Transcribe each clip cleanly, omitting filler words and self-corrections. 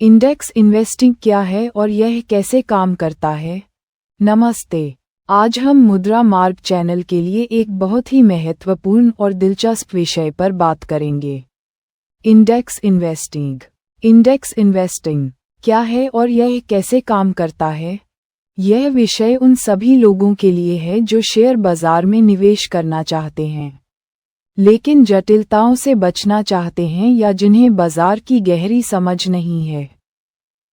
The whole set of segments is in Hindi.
इंडेक्स इन्वेस्टिंग क्या है और यह कैसे काम करता है? नमस्ते। आज हम मुद्रा मार्ग चैनल के लिए एक बहुत ही महत्वपूर्ण और दिलचस्प विषय पर बात करेंगे। Index investing. इंडेक्स इन्वेस्टिंग क्या है और यह कैसे काम करता है? यह विषय उन सभी लोगों के लिए है जो शेयर बाजार में निवेश करना चाहते हैं, लेकिन जटिलताओं से बचना चाहते हैं या जिन्हें बाजार की गहरी समझ नहीं है।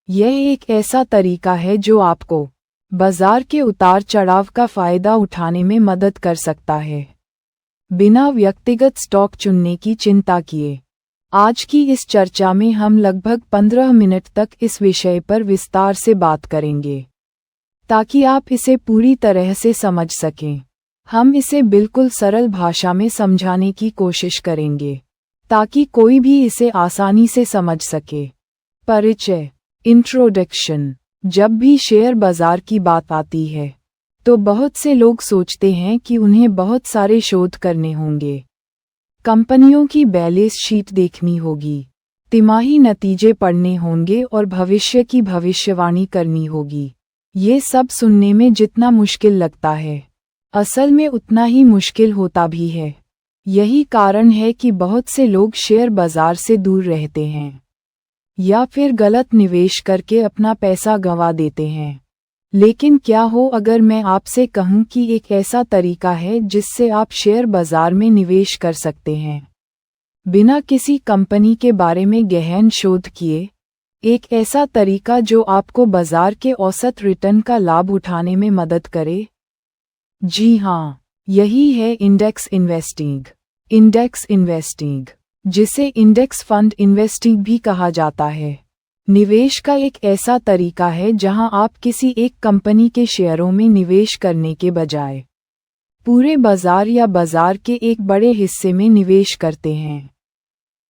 यह एक ऐसा तरीका है जो आपको बाजार के उतार चढ़ाव का फायदा उठाने में मदद कर सकता है, बिना व्यक्तिगत स्टॉक चुनने की चिंता किए। आज की इस चर्चा में हम लगभग 15 मिनट तक इस विषय पर विस्तार से बात करेंगे, ताकि आप इसे पूरी तरह से समझ सकें। हम इसे बिल्कुल सरल भाषा में समझाने की कोशिश करेंगे, ताकि कोई भी इसे आसानी से समझ सके। परिचय, इंट्रोडक्शन। जब भी शेयर बाजार की बात आती है, तो बहुत से लोग सोचते हैं कि उन्हें बहुत सारे शोध करने होंगे, कंपनियों की बैलेंस शीट देखनी होगी, तिमाही नतीजे पढ़ने होंगे और भविष्य की भविष्यवाणी करनी होगी। ये सब सुनने में जितना मुश्किल लगता है, असल में उतना ही मुश्किल होता भी है। यही कारण है कि बहुत से लोग शेयर बाजार से दूर रहते हैं, या फिर गलत निवेश करके अपना पैसा गंवा देते हैं। लेकिन क्या हो अगर मैं आपसे कहूं कि एक ऐसा तरीका है जिससे आप शेयर बाजार में निवेश कर सकते हैं, बिना किसी कंपनी के बारे में गहन शोध किए। एक ऐसा तरीका जो आपको बाजार के औसत रिटर्न का लाभ उठाने में मदद करे। जी हाँ, यही है इंडेक्स इन्वेस्टिंग। इंडेक्स इन्वेस्टिंग, जिसे इंडेक्स फंड इन्वेस्टिंग भी कहा जाता है, निवेश का एक ऐसा तरीका है जहां आप किसी एक कंपनी के शेयरों में निवेश करने के बजाय पूरे बाजार या बाजार के एक बड़े हिस्से में निवेश करते हैं।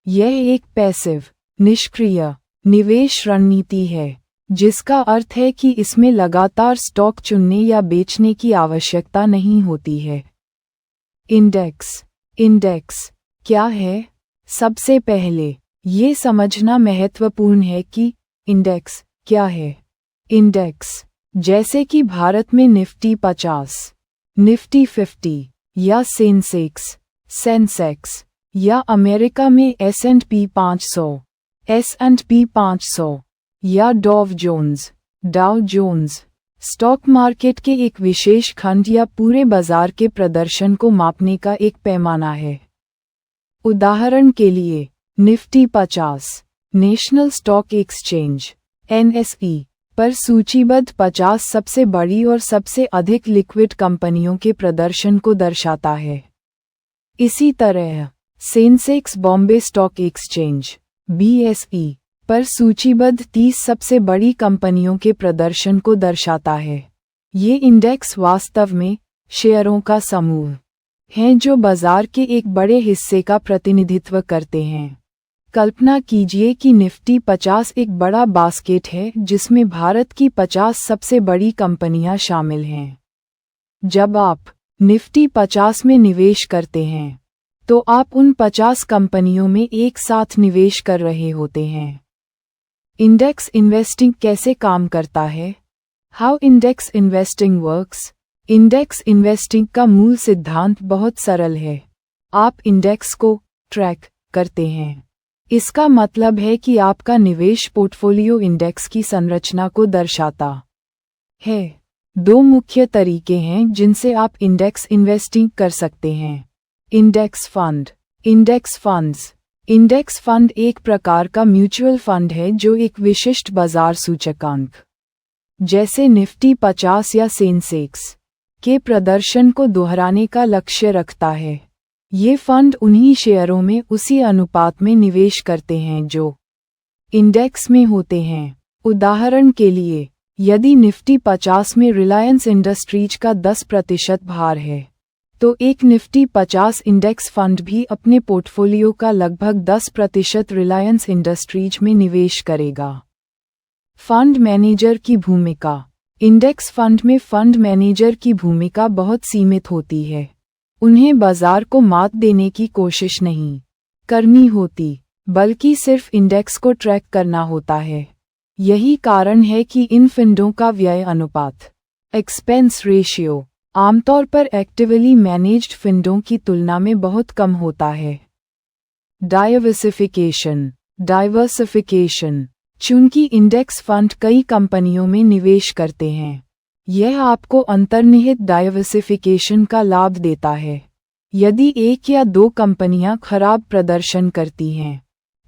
यह एक पैसिव, निष्क्रिय निवेश रणनीति है, जिसका अर्थ है कि इसमें लगातार स्टॉक चुनने या बेचने की आवश्यकता नहीं होती है। इंडेक्स क्या है? सबसे पहले ये समझना महत्वपूर्ण है कि इंडेक्स क्या है। इंडेक्स, जैसे कि भारत में निफ्टी 50, निफ्टी 50 या सेंसेक्स, या अमेरिका में S&P 500, S&P 500 या डाउ जोन्स, स्टॉक मार्केट के एक विशेष खंड या पूरे बाजार के प्रदर्शन को मापने का एक पैमाना है। उदाहरण के लिए, Nifty 50 national stock exchange NSE पर सूचीबद्ध 50 सबसे बड़ी और सबसे अधिक लिक्विड कंपनियों के प्रदर्शन को दर्शाता है। इसी तरह Sensex Bombay stock exchange BSE पर सूचीबद्ध 30 सबसे बड़ी कंपनियों के प्रदर्शन को दर्शाता है। ये इंडेक्स वास्तव में शेयरों का समूह हैं जो बाजार के एक बड़े हिस्से का प्रतिनिधित्व करते हैं। कल्पना कीजिए कि निफ्टी 50 एक बड़ा बास्केट है जिसमें भारत की 50 सबसे बड़ी कंपनियां शामिल हैं। जब आप निफ्टी 50 में निवेश करते हैं, तो आप उन 50 कंपनियों में एक साथ निवेश कर रहे होते हैं। इंडेक्स इन्वेस्टिंग कैसे काम करता है? How index investing works. Index investing का मूल सिद्धांत बहुत सरल है। आप इंडेक्स को ट्रैक करते हैं। इसका मतलब है कि आपका निवेश पोर्टफोलियो इंडेक्स की संरचना को दर्शाता है। दो मुख्य तरीके हैं जिनसे आप इंडेक्स इन्वेस्टिंग कर सकते हैं। Index funds. इंडेक्स फंड एक प्रकार का म्यूचुअल फंड है जो एक विशिष्ट बाजार सूचकांक, जैसे निफ्टी 50 या सेंसेक्स, के प्रदर्शन को दोहराने का लक्ष्य रखता है। ये फंड उन्हीं शेयरों में उसी अनुपात में निवेश करते हैं जो इंडेक्स में होते हैं। उदाहरण के लिए, यदि निफ्टी 50 में रिलायंस इंडस्ट्रीज का 10% भार है, तो एक निफ्टी 50 इंडेक्स फंड भी अपने पोर्टफोलियो का लगभग 10% रिलायंस इंडस्ट्रीज में निवेश करेगा। फंड मैनेजर की भूमिका। इंडेक्स फंड में फंड मैनेजर की भूमिका बहुत सीमित होती है। उन्हें बाजार को मात देने की कोशिश नहीं करनी होती, बल्कि सिर्फ इंडेक्स को ट्रैक करना होता है। यही कारण है कि इन फंडों का व्यय अनुपात एक्सपेंस रेशियो आमतौर पर एक्टिवली मैनेज्ड फंडों की तुलना में बहुत कम होता है। डाइवर्सिफिकेशन चूंकि इंडेक्स फंड कई कंपनियों में निवेश करते हैं, यह आपको अंतर्निहित डाइवर्सिफिकेशन का लाभ देता है। यदि एक या दो कंपनियां खराब प्रदर्शन करती हैं,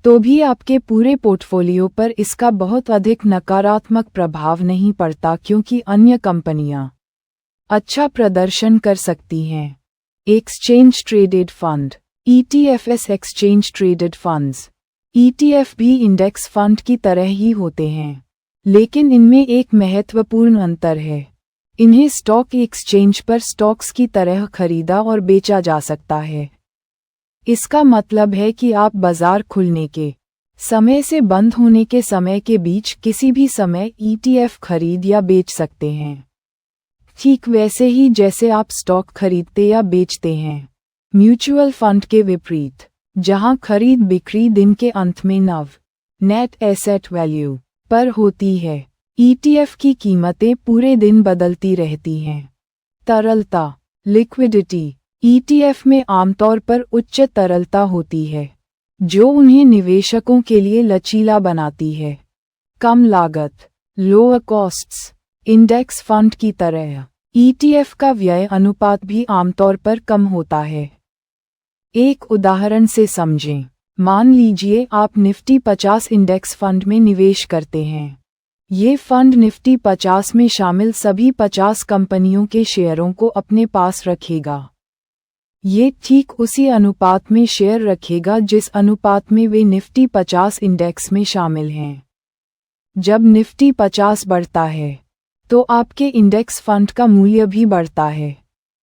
तो भी आपके पूरे पोर्टफोलियो पर इसका बहुत अधिक नकारात्मक प्रभाव नहीं पड़ता क्योंकि अन्य कंपनियां अच्छा प्रदर्शन कर सकती हैं। Exchange traded fund ETFs exchange traded funds ETF भी इंडेक्स फंड की तरह ही होते हैं, लेकिन इनमें एक महत्वपूर्ण अंतर है। इन्हें स्टॉक एक्सचेंज पर स्टॉक्स की तरह खरीदा और बेचा जा सकता है। इसका मतलब है कि आप बाजार खुलने के समय से बंद होने के समय के बीच किसी भी समय ETF खरीद या बेच सकते हैं, ठीक वैसे ही जैसे आप स्टॉक खरीदते या बेचते हैं। म्यूचुअल फंड के विपरीत, जहां खरीद बिक्री दिन के अंत में नेट एसेट वैल्यू पर होती है, ETF की कीमतें पूरे दिन बदलती रहती हैं। तरलता लिक्विडिटी ETF में आमतौर पर उच्च तरलता होती है, जो उन्हें निवेशकों के लिए लचीला बनाती है। कम लागत लोअर कॉस्ट्स इंडेक्स फंड की तरह ETF का व्यय अनुपात भी आमतौर पर कम होता है। एक उदाहरण से समझें। मान लीजिए आप निफ्टी 50 इंडेक्स फंड में निवेश करते हैं। ये फंड निफ्टी 50 में शामिल सभी 50 कंपनियों के शेयरों को अपने पास रखेगा। ये ठीक उसी अनुपात में शेयर रखेगा जिस अनुपात में वे निफ्टी 50 इंडेक्स में शामिल हैं। जब निफ्टी 50 बढ़ता है, तो आपके इंडेक्स फंड का मूल्य भी बढ़ता है।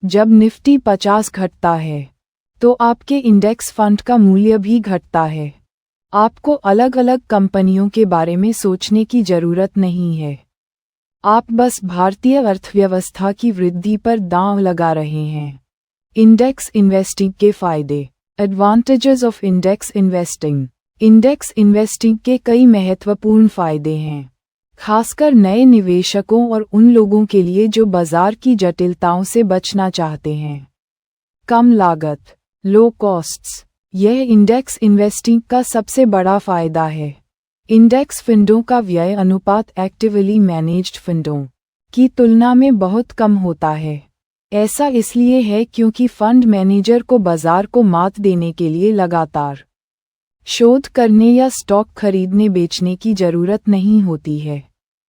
जब निफ्टी 50 घटता है, तो आपके इंडेक्स फंड का मूल्य भी घटता है। आपको अलग अलग कंपनियों के बारे में सोचने की जरूरत नहीं है। आप बस भारतीय अर्थव्यवस्था की वृद्धि पर दांव लगा रहे हैं। इंडेक्स इन्वेस्टिंग के फायदे advantages of index investing. Index investing के कई महत्वपूर्ण फायदे हैं, खासकर नए निवेशकों और उन लोगों के लिए जो बाजार की जटिलताओं से बचना चाहते हैं। कम लागत लो कॉस्ट्स यह इंडेक्स इन्वेस्टिंग का सबसे बड़ा फायदा है। इंडेक्स फंडों का व्यय अनुपात एक्टिवली मैनेज्ड फंडों की तुलना में बहुत कम होता है। ऐसा इसलिए है क्योंकि फंड मैनेजर को बाजार को मात देने के लिए लगातार शोध करने या स्टॉक खरीदने बेचने की जरूरत नहीं होती है।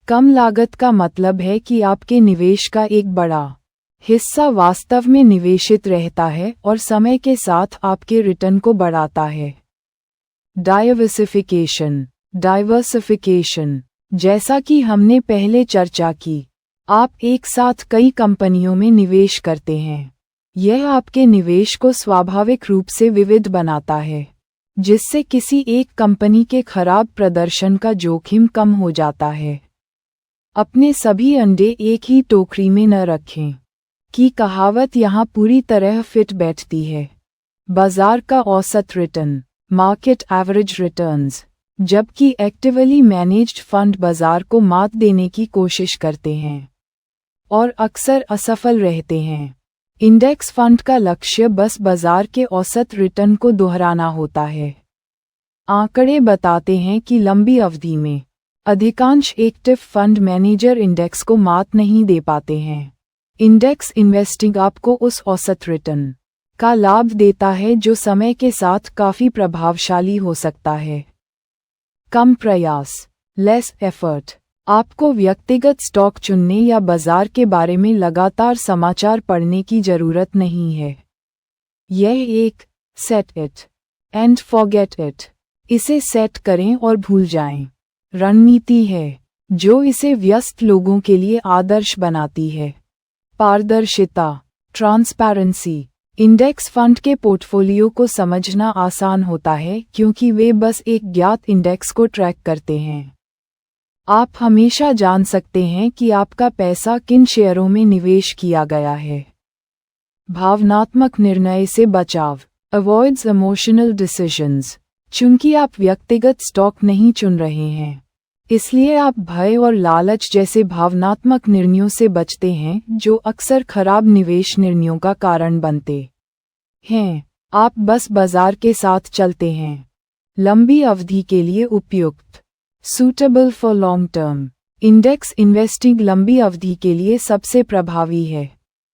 कम लागत का मतलब है कि आपके निवेश का एक बड़ा हिस्सा वास्तव में निवेशित रहता है और समय के साथ आपके रिटर्न को बढ़ाता है। डाइवर्सिफिकेशन जैसा कि हमने पहले चर्चा की, आप एक साथ कई कंपनियों में निवेश करते हैं। यह आपके निवेश को स्वाभाविक रूप से विविध बनाता है, जिससे किसी एक कंपनी के खराब प्रदर्शन का जोखिम कम हो जाता है। अपने सभी अंडे एक ही टोकरी में न रखें की कहावत यहाँ पूरी तरह फिट बैठती है। बाजार का औसत रिटर्न मार्केट एवरेज रिटर्न्स, जबकि एक्टिवली मैनेज्ड फंड बाजार को मात देने की कोशिश करते हैं और अक्सर असफल रहते हैं। इंडेक्स फंड का लक्ष्य बस बाजार के औसत रिटर्न को दोहराना होता है। आंकड़े बताते हैं कि लंबी अवधि में अधिकांश एक्टिव फंड मैनेजर इंडेक्स को मात नहीं दे पाते हैं। इंडेक्स इन्वेस्टिंग आपको उस औसत रिटर्न का लाभ देता है जो समय के साथ काफी प्रभावशाली हो सकता है। कम प्रयास लेस एफर्ट। आपको व्यक्तिगत स्टॉक चुनने या बाजार के बारे में लगातार समाचार पढ़ने की जरूरत नहीं है। यह एक set it and forget it, इसे सेट करें और भूल जाएं, रणनीति है जो इसे व्यस्त लोगों के लिए आदर्श बनाती है। पारदर्शिता ट्रांसपेरेंसी। इंडेक्स फंड के पोर्टफोलियो को समझना आसान होता है क्योंकि वे बस एक ज्ञात इंडेक्स को ट्रैक करते हैं। आप हमेशा जान सकते हैं कि आपका पैसा किन शेयरों में निवेश किया गया है। भावनात्मक निर्णय से बचाव अवॉइड्स इमोशनल डिसीजंस। चूंकि आप व्यक्तिगत स्टॉक नहीं चुन रहे हैं, इसलिए आप भय और लालच जैसे भावनात्मक निर्णयों से बचते हैं जो अक्सर खराब निवेश निर्णयों का कारण बनते हैं। आप बस बाजार के साथ चलते हैं। लंबी अवधि के लिए उपयुक्त, suitable for long term. Index investing लंबी अवधि के लिए सबसे प्रभावी है।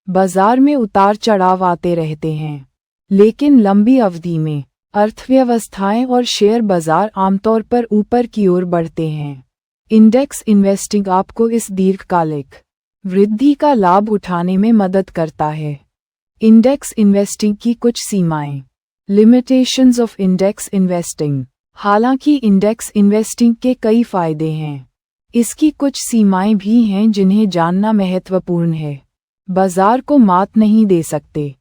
बाजार में उतार चढ़ाव आते रहते हैं, लेकिन लंबी अवधि में अर्थव्यवस्थाएं और शेयर बाजार आमतौर पर ऊपर की ओर बढ़ते हैं। इंडेक्स इन्वेस्टिंग आपको इस दीर्घकालिक वृद्धि का लाभ उठाने में मदद करता है। इंडेक्स इन्वेस्टिंग की कुछ सीमाएं। Limitations of index investing. हालांकि इंडेक्स इन्वेस्टिंग के कई फायदे हैं, इसकी कुछ सीमाएं भी हैं जिन्हें जानना महत्वपूर्ण है। बाजार को मात नहीं दे सकते।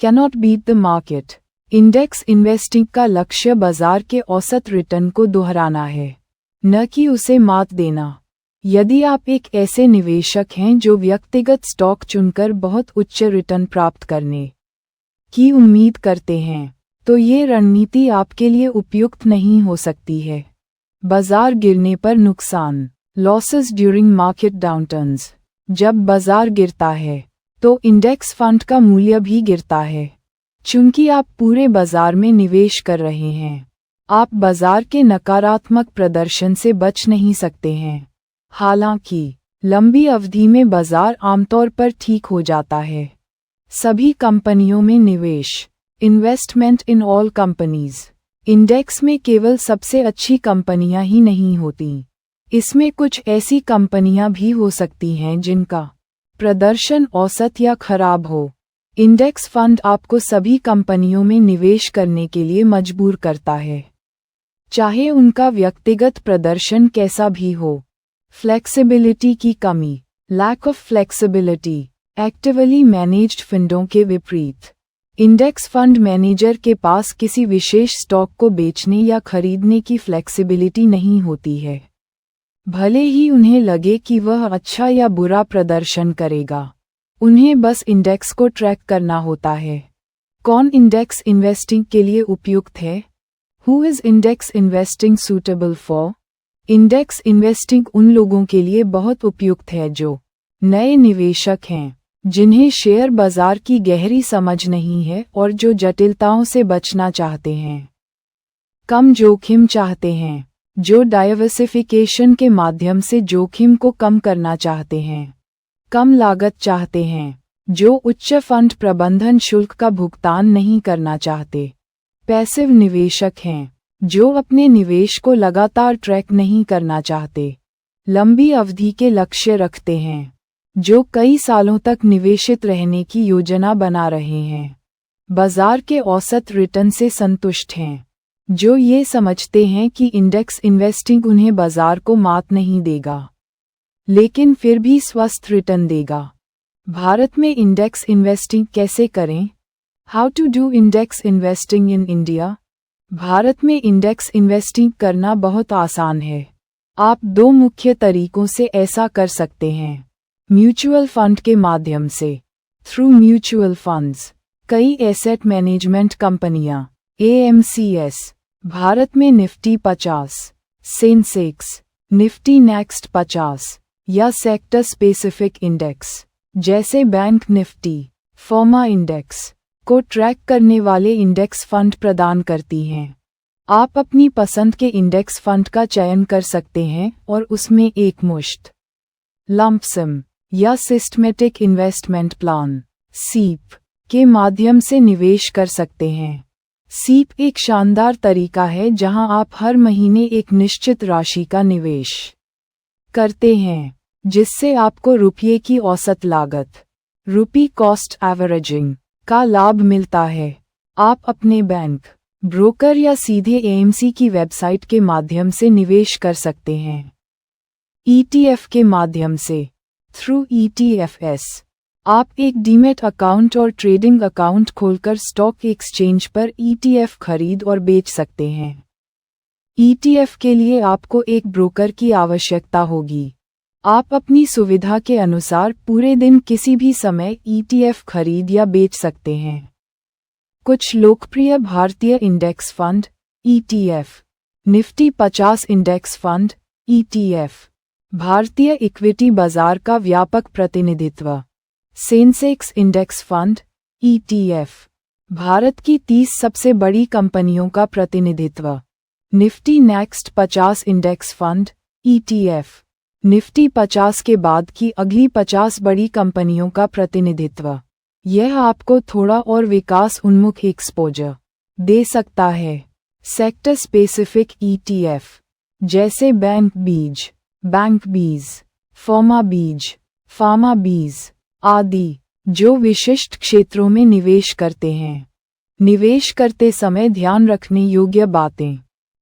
Cannot beat the market. Index investing का लक्ष्य बाजार के औसत रिटर्न को दोहराना है, न कि उसे मात देना। यदि आप एक ऐसे निवेशक हैं जो व्यक्तिगत स्टॉक चुनकर बहुत उच्च रिटर्न प्राप्त करने की उम्मीद करते हैं, तो ये रणनीति आपके लिए उपयुक्त नहीं हो सकती है। बाजार गिरने पर नुकसान। Losses during market downturns. जब बाजार गिरता है तो इंडेक्स फंड का मूल्य भी गिरता है। चूंकि आप पूरे बाजार में निवेश कर रहे हैं, आप बाजार के नकारात्मक प्रदर्शन से बच नहीं सकते हैं। हालांकि लंबी अवधि में बाजार आमतौर पर ठीक हो जाता है। सभी कंपनियों में निवेश। Investment in all companies. Index में केवल सबसे अच्छी कंपनियां ही नहीं होती। इसमें कुछ ऐसी कंपनियां भी हो सकती हैं जिनका प्रदर्शन औसत या खराब हो। इंडेक्स फंड आपको सभी कंपनियों में निवेश करने के लिए मजबूर करता है, चाहे उनका व्यक्तिगत प्रदर्शन कैसा भी हो। फ्लेक्सिबिलिटी की कमी। Lack of flexibility. Actively managed फंडों के विपरीत, इंडेक्स फंड मैनेजर के पास किसी विशेष स्टॉक को बेचने या खरीदने की फ्लेक्सिबिलिटी नहीं होती है, भले ही उन्हें लगे कि वह अच्छा या बुरा प्रदर्शन करेगा। उन्हें बस इंडेक्स को ट्रैक करना होता है। कौन इंडेक्स इन्वेस्टिंग के लिए उपयुक्त है? Who is index investing suitable for? Index investing उन लोगों के लिए बहुत उपयुक्त है जो नए निवेशक हैं, जिन्हें शेयर बाजार की गहरी समझ नहीं है और जो जटिलताओं से बचना चाहते हैं। कम जोखिम चाहते हैं, जो डाइवर्सिफिकेशन के माध्यम से जोखिम को कम करना चाहते हैं। कम लागत चाहते हैं, जो उच्च फंड प्रबंधन शुल्क का भुगतान नहीं करना चाहते। पैसिव निवेशक हैं, जो अपने निवेश को लगातार ट्रैक नहीं करना चाहते। लंबी अवधि के लक्ष्य रखते हैं, जो कई सालों तक निवेशित रहने की योजना बना रहे हैं। बाजार के औसत रिटर्न से संतुष्ट हैं, जो ये समझते हैं कि इंडेक्स इन्वेस्टिंग उन्हें बाजार को मात नहीं देगा, लेकिन फिर भी स्वस्थ रिटर्न देगा। भारत में इंडेक्स इन्वेस्टिंग कैसे करें? How to do index investing in India? Bharat में इंडेक्स इन्वेस्टिंग करना बहुत आसान है। आप दो मुख्य तरीकों से ऐसा कर सकते हैं। म्यूचुअल फंड के माध्यम से, थ्रू म्यूचुअल फंड्स। कई एसेट मैनेजमेंट कंपनियां AMCs भारत में निफ्टी 50, सेंसेक्स, निफ्टी नेक्स्ट 50 या सेक्टर स्पेसिफिक इंडेक्स जैसे बैंक निफ्टी, फॉर्मा इंडेक्स को ट्रैक करने वाले इंडेक्स फंड प्रदान करती हैं। आप अपनी पसंद के इंडेक्स फंड का चयन कर सकते हैं और उसमें एक मुश्त, लंप सम या सिस्टमेटिक इन्वेस्टमेंट प्लान (SIP) के माध्यम से निवेश कर सकते हैं। SIP एक शानदार तरीका है जहां आप हर महीने एक निश्चित राशि का निवेश करते हैं, जिससे आपको रुपये की औसत लागत (रूपी कॉस्ट एवरेजिंग) का लाभ मिलता है। आप अपने बैंक, ब्रोकर या सीधे AMC की वेबसाइट के माध्यम से निवेश कर सकते हैं। ETF के माध्यम से, थ्रू ETFs, आप एक डीमैट अकाउंट और ट्रेडिंग अकाउंट खोलकर स्टॉक एक्सचेंज पर ETF खरीद और बेच सकते हैं। ETF के लिए आपको एक ब्रोकर की आवश्यकता होगी। आप अपनी सुविधा के अनुसार पूरे दिन किसी भी समय ETF खरीद या बेच सकते हैं। कुछ लोकप्रिय भारतीय index fund ETF, Nifty 50 index fund ETF, भारतीय इक्विटी बाजार का व्यापक प्रतिनिधित्व। Sensex index fund ETF, Bharat की 30 सबसे बड़ी कंपनियों का प्रतिनिधित्व। Nifty next 50 index fund ETF, Nifty 50 के बाद की अगली 50 बड़ी कंपनियों का प्रतिनिधित्व। यह आपको थोड़ा और विकास उन्मुख एक्सपोजर दे सकता है। सेक्टर स्पेसिफिक ETF, जैसे बैंक बीज, फार्मा बीज आदि, जो विशिष्ट क्षेत्रों में निवेश करते हैं। निवेश करते समय ध्यान रखने योग्य बातें।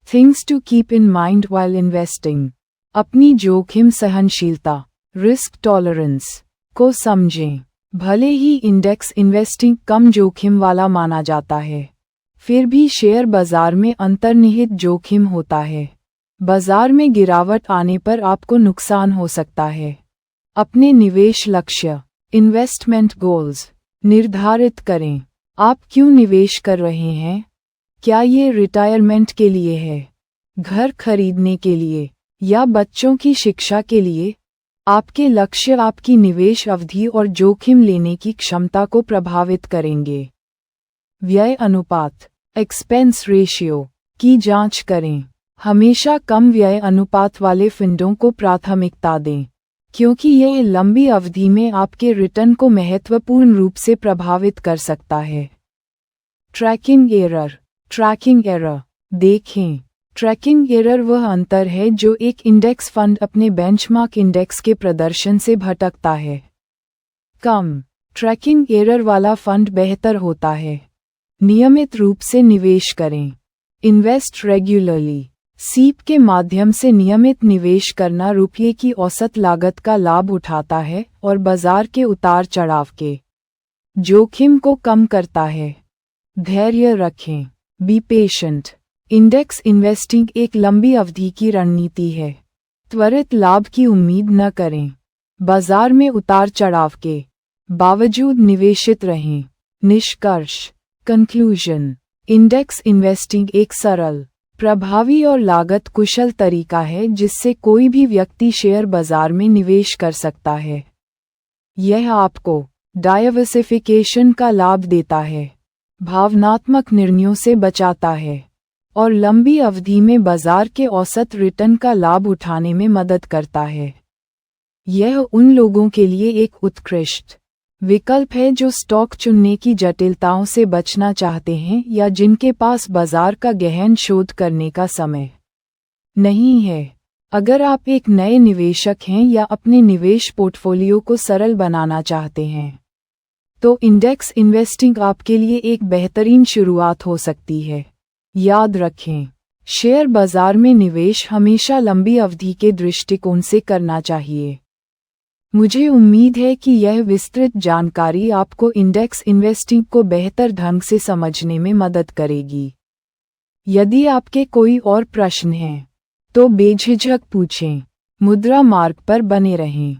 Things to keep in mind while investing, अपनी जोखिम सहनशीलता रिस्क टॉलरेंस को समझें। भले ही इंडेक्स इन्वेस्टिंग कम जोखिम वाला माना जाता है, फिर भी शेयर बाजार में अंतर्निहित जोखिम होता है। बाजार में गिरावट आने पर आपको नुकसान हो सकता है। अपने निवेश लक्ष्य इन्वेस्टमेंट गोल्स निर्धारित करें। आप क्यों निवेश कर रहे हैं? क्या ये रिटायरमेंट के लिए है, घर खरीदने के लिए, या बच्चों की शिक्षा के लिए? आपके लक्ष्य आपकी निवेश अवधि और जोखिम लेने की क्षमता को प्रभावित करेंगे। व्यय अनुपात एक्सपेंस रेशियो की जांच करें। हमेशा कम व्यय अनुपात वाले फंडों को प्राथमिकता दें, क्योंकि यह लंबी अवधि में आपके रिटर्न को महत्वपूर्ण रूप से प्रभावित कर सकता है। ट्रैकिंग एरर देखें। ट्रैकिंग एरर वह अंतर है जो एक इंडेक्स फंड अपने बेंचमार्क इंडेक्स के प्रदर्शन से भटकता है। कम ट्रैकिंग एरर वाला फंड बेहतर होता है। नियमित रूप से निवेश करें। इन्वेस्ट रेगुलरली, सीप के माध्यम से नियमित निवेश करना रुपये की औसत लागत का लाभ उठाता है और बाजार के उतार चढ़ाव के जोखिम को कम करता है। धैर्य रखें। Be patient. इंडेक्स इन्वेस्टिंग एक लंबी अवधि की रणनीति है। त्वरित लाभ की उम्मीद न करें। बाजार में उतार चढ़ाव के बावजूद निवेशित रहें। निष्कर्ष कंक्लूजन, इंडेक्स इन्वेस्टिंग एक सरल, प्रभावी और लागत कुशल तरीका है जिससे कोई भी व्यक्ति शेयर बाजार में निवेश कर सकता है। यह आपको डाइवर्सिफिकेशन का लाभ देता है, भावनात्मक निर्णयों से बचाता है और लंबी अवधि में बाजार के औसत रिटर्न का लाभ उठाने में मदद करता है। यह उन लोगों के लिए एक उत्कृष्ट विकल्प है जो स्टॉक चुनने की जटिलताओं से बचना चाहते हैं या जिनके पास बाजार का गहन शोध करने का समय नहीं है। अगर आप एक नए निवेशक हैं या अपने निवेश पोर्टफोलियो को सरल बनाना चाहते हैं, तो इंडेक्स इन्वेस्टिंग आपके लिए एक बेहतरीन शुरुआत हो सकती है। याद रखें, शेयर बाजार में निवेश हमेशा लंबी अवधि के दृष्टिकोण से करना चाहिए। मुझे उम्मीद है कि यह विस्तृत जानकारी आपको इंडेक्स इन्वेस्टिंग को बेहतर ढंग से समझने में मदद करेगी। यदि आपके कोई और प्रश्न हैं, तो बेझिझक पूछें। मुद्रा मार्ग पर बने रहें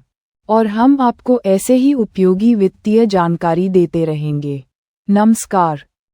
और हम आपको ऐसे ही उपयोगी वित्तीय जानकारी देते रहेंगे। नमस्कार।